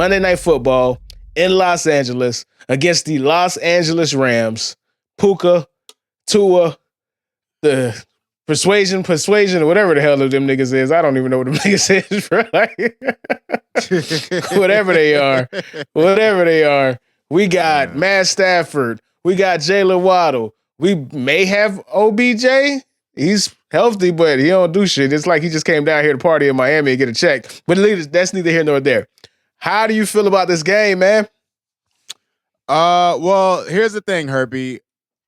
Monday Night Football in Los Angeles against the Los Angeles Rams. Puka, Tua, the persuasion, or whatever the hell of them niggas is. I don't even know what them niggas is, bro. Whatever they are. Whatever they are. We got Matt Stafford. We got Jalen Waddle. We may have OBJ. He's healthy, but he don't do shit. It's like he just came down here to party in Miami and get a check. But that's neither here nor there. How do you feel about this game, man? Well, here's the thing, Herbie.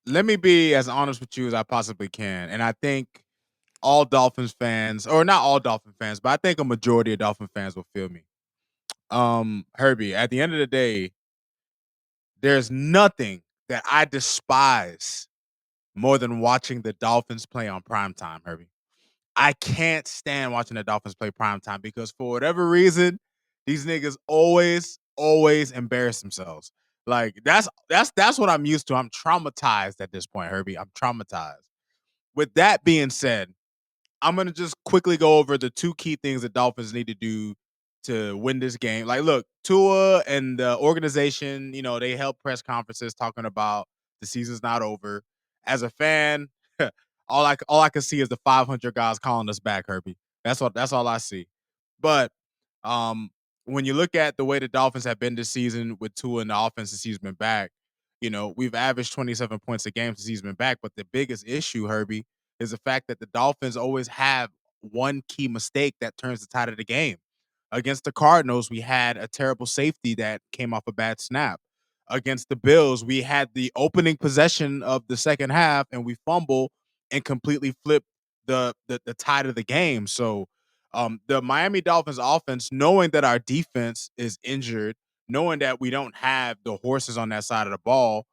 Let me be as honest with you as I possibly can. And I think all Dolphins fans, or not all Dolphin fans, but I think a majority of Dolphin fans will feel me. Herbie, at the end of the day, there's nothing that I despise more than watching the Dolphins play on primetime, Herbie. I can't stand watching the Dolphins play primetime because for whatever reason, these niggas always embarrass themselves. Like that's what I'm used to. I'm traumatized at this point, Herbie. I'm traumatized. With that being said, I'm gonna just quickly go over the two key things the Dolphins need to do to win this game. Like, look, Tua and the organization, they held press conferences talking about the season's not over. As a fan, all I can see is the 500 guys calling us back, Herbie. That's all I see. But um, when you look at the way the Dolphins have been this season with Tua and the offense since he's been back, we've averaged 27 points a game since he's been back. But the biggest issue, Herbie, is the fact that the Dolphins always have one key mistake that turns the tide of the game. Against the Cardinals, we had a terrible safety that came off a bad snap. Against the Bills, we had the opening possession of the second half and we fumble and completely flip the tide of the game. So the Miami Dolphins offense, knowing that our defense is injured, knowing that we don't have the horses on that side of the ball,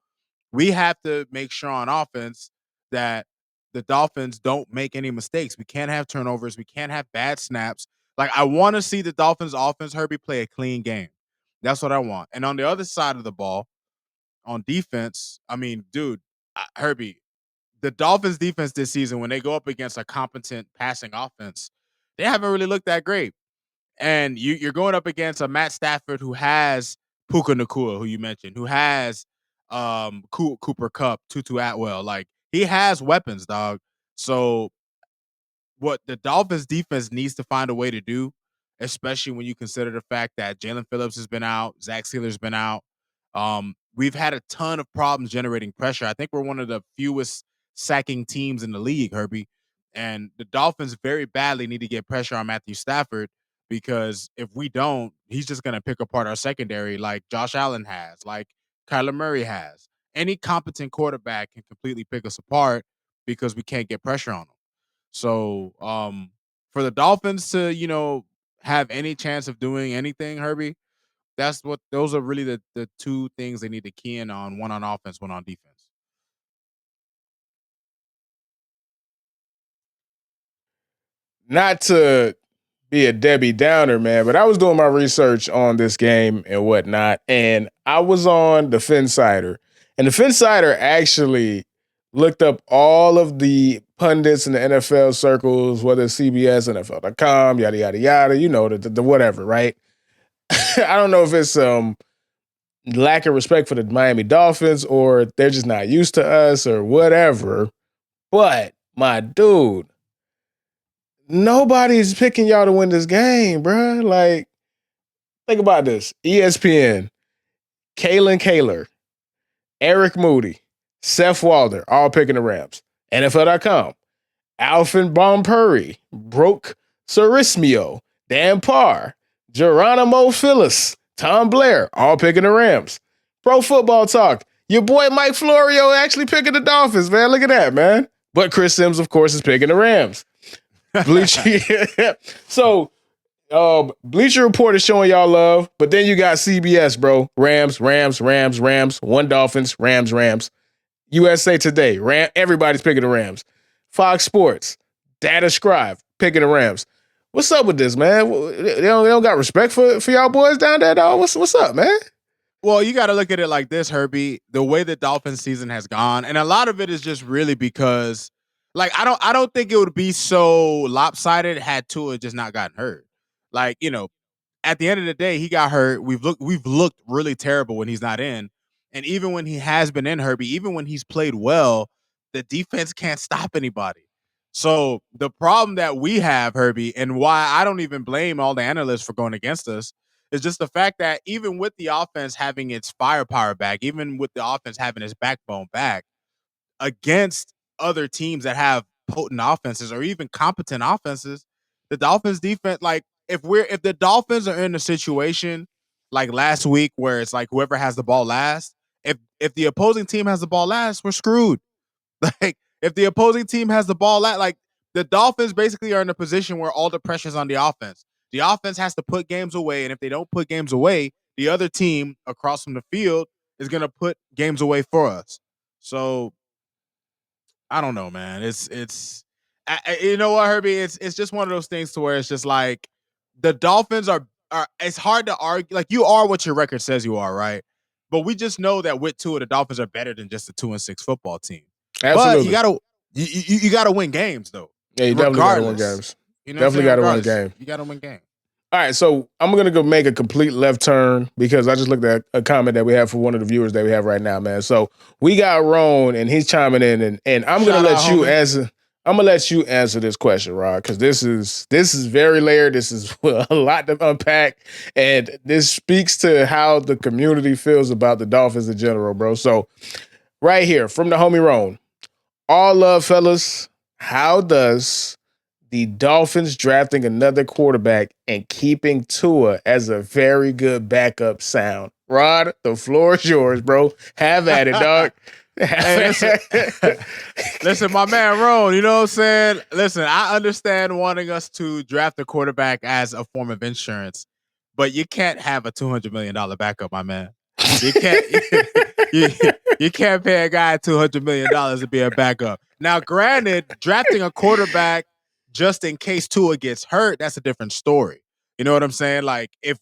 we have to make sure on offense that the Dolphins don't make any mistakes. We can't have turnovers. We can't have bad snaps. Like, I want to see the Dolphins offense, Herbie, play a clean game. That's what I want. And on the other side of the ball, on defense, I mean, dude, Herbie, the Dolphins defense this season, when they go up against a competent passing offense, they haven't really looked that great. And you're going up against a Matt Stafford who has Puka Nacua, who you mentioned, who has Cooper Kupp, Tutu Atwell. Like, he has weapons, dog. So what the Dolphins defense needs to find a way to do, especially when you consider the fact that Jalen Phillips has been out, Zach Sealer's been out. We've had a ton of problems generating pressure. I think we're one of the fewest sacking teams in the league, Herbie. And the Dolphins very badly need to get pressure on Matthew Stafford because if we don't, he's just going to pick apart our secondary like Josh Allen has, like Kyler Murray has. Any competent quarterback can completely pick us apart because we can't get pressure on them. So for the Dolphins to, have any chance of doing anything, Herbie, those are really the two things they need to key in on, one on offense, one on defense. Not to be a Debbie Downer, man, but I was doing my research on this game and whatnot, and I was on the Finsider. And the Finsider actually looked up all of the pundits in the NFL circles, whether it's CBS, NFL.com, yada, yada, yada, the whatever, right? I don't know if it's lack of respect for the Miami Dolphins or they're just not used to us or whatever. But my dude, nobody's picking y'all to win this game, bro. Like, think about this. ESPN, Kalen Kaler, Eric Moody, Seth Walder, all picking the Rams. NFL.com, Alvin Bompuri, Broke Cerismio, Dan Parr, Geronimo Phyllis, Tom Blair, all picking the Rams. Pro Football Talk, your boy Mike Florio actually picking the Dolphins, man. Look at that, man. But Chris Sims, of course, is picking the Rams. Bleacher. So, Bleacher Report is showing y'all love, but then you got CBS, bro. Rams, Rams, Rams, Rams. One Dolphins, Rams, Rams. USA Today, everybody's picking the Rams. Fox Sports, Data Scribe, picking the Rams. What's up with this, man? They don't got respect for y'all boys down there, dog. What's up, man? Well, you got to look at it like this, Herbie. The way the Dolphins season has gone, and a lot of it is just really because, like, I don't think it would be so lopsided had Tua just not gotten hurt. Like, at the end of the day, he got hurt. We've looked really terrible when he's not in. And even when he has been in, Herbie, even when he's played well, the defense can't stop anybody. So the problem that we have, Herbie, and why I don't even blame all the analysts for going against us, is just the fact that even with the offense having its firepower back, even with the offense having its backbone back, against other teams that have potent offenses or even competent offenses, the Dolphins defense, like if the Dolphins are in a situation like last week where it's like whoever has the ball last, if the opposing team has the ball last, we're screwed. Like if the opposing team has the ball last, like the Dolphins basically are in a position where all the pressure's on the offense. The offense has to put games away, and if they don't put games away, the other team across from the field is going to put games away for us. So I don't know, man. You know what, Herbie? It's just one of those things to where it's just like the Dolphins are. It's hard to argue. Like you are what your record says you are, right? But we just know that with Tua, the Dolphins are better than just a 2-6 football team. But Absolutely. you gotta win games though. Yeah, you definitely got to win games. You know, Definitely got to win a game. You gotta win games. All right, so I'm gonna go make a complete left turn because I just looked at a comment that we have for one of the viewers that we have right now, man. So we got Ron and he's chiming in, and I'm gonna let you answer. I'm gonna let you answer this question, Rod, because this is very layered. This is a lot to unpack, and this speaks to how the community feels about the Dolphins in general, bro. So right here from the homie Ron, all love, fellas. How does the Dolphins drafting another quarterback and keeping Tua as a very good backup sound? Rod, the floor is yours, bro. Have at it, dog. Hey, listen, my man Ron, you know what I'm saying? Listen, I understand wanting us to draft a quarterback as a form of insurance, but you can't have a $200 million backup, my man. You can't you can't pay a guy $200 million to be a backup. Now, granted, drafting a quarterback just in case Tua gets hurt, that's a different story. You know what I'm saying? Like if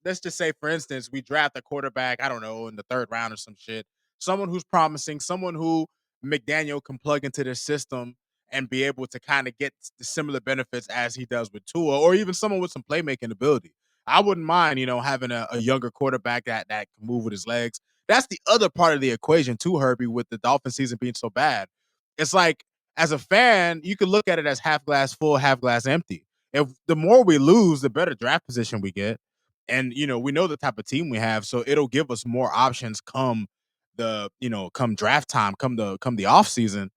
let's just say, for instance, we draft a quarterback, I don't know, in the 3rd round or some shit, someone who's promising, someone who McDaniel can plug into their system and be able to kind of get the similar benefits as he does with Tua, or even someone with some playmaking ability. I wouldn't mind, having a younger quarterback that can move with his legs. That's the other part of the equation too, Herbie, with the Dolphin season being so bad. It's like, as a fan, you can look at it as half glass full, half glass empty. If the more we lose, the better draft position we get. And, we know the type of team we have, so it'll give us more options come come draft time, come the off season.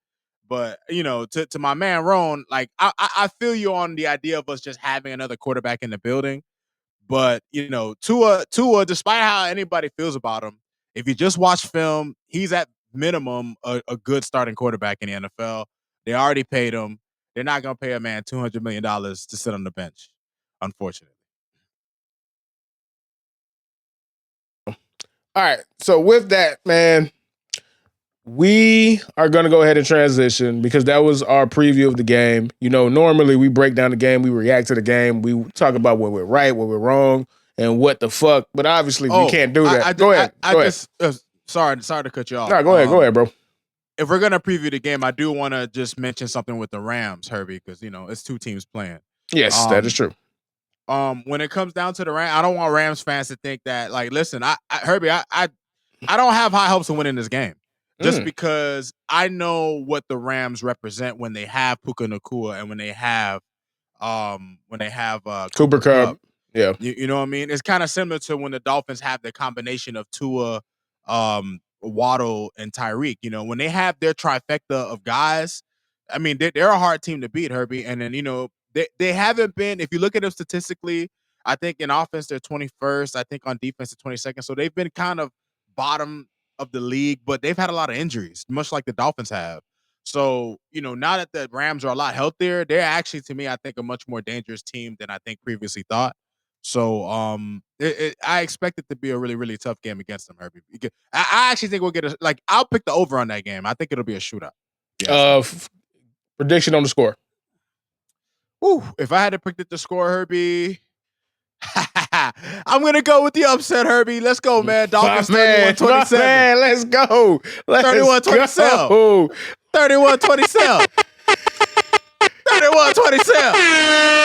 But to my man Ron, like I feel you on the idea of us just having another quarterback in the building. But Tua, despite how anybody feels about him, if you just watch film, he's at minimum a good starting quarterback in the NFL. They already paid him. They're not gonna pay a man $200 million to sit on the bench, unfortunately. All right. So with that, man, we are going to go ahead and transition because that was our preview of the game. Normally we break down the game, we react to the game, we talk about what we're right, what we're wrong, and what the fuck. But obviously we can't do that. Go ahead. Sorry to cut you off. No, go ahead, bro. If we're gonna preview the game, I do want to just mention something with the Rams, Herbie, because it's 2 teams playing. Yes, that is true. When it comes down to the Rams, I don't want Rams fans to think that, like, listen, Herbie, I don't have high hopes of winning this game, just because I know what the Rams represent when they have Puka Nacua and when they have Cooper Kupp. Yeah, you know what I mean. It's kind of similar to when the Dolphins have the combination of Tua, Waddle, and Tyreek. When they have their trifecta of guys, I mean, they're a hard team to beat, Herbie. And then they haven't been. If you look at them statistically, I think in offense they're 21st. I think on defense they're 22nd. So they've been kind of bottom of the league, but they've had a lot of injuries, much like the Dolphins have. So, now that the Rams are a lot healthier, they're actually, to me, I think, a much more dangerous team than I think previously thought. So, I expect it to be a really, really tough game against them, Herbie. I actually think we'll get I'll pick the over on that game. I think it'll be a shootout. Prediction on the score. Woo, if I had to predict the score, Herbie, I'm going to go with the upset, Herbie. Let's go, man. Dolphins 31-27. Man, let's go. 31-27. 31-27. 31-27.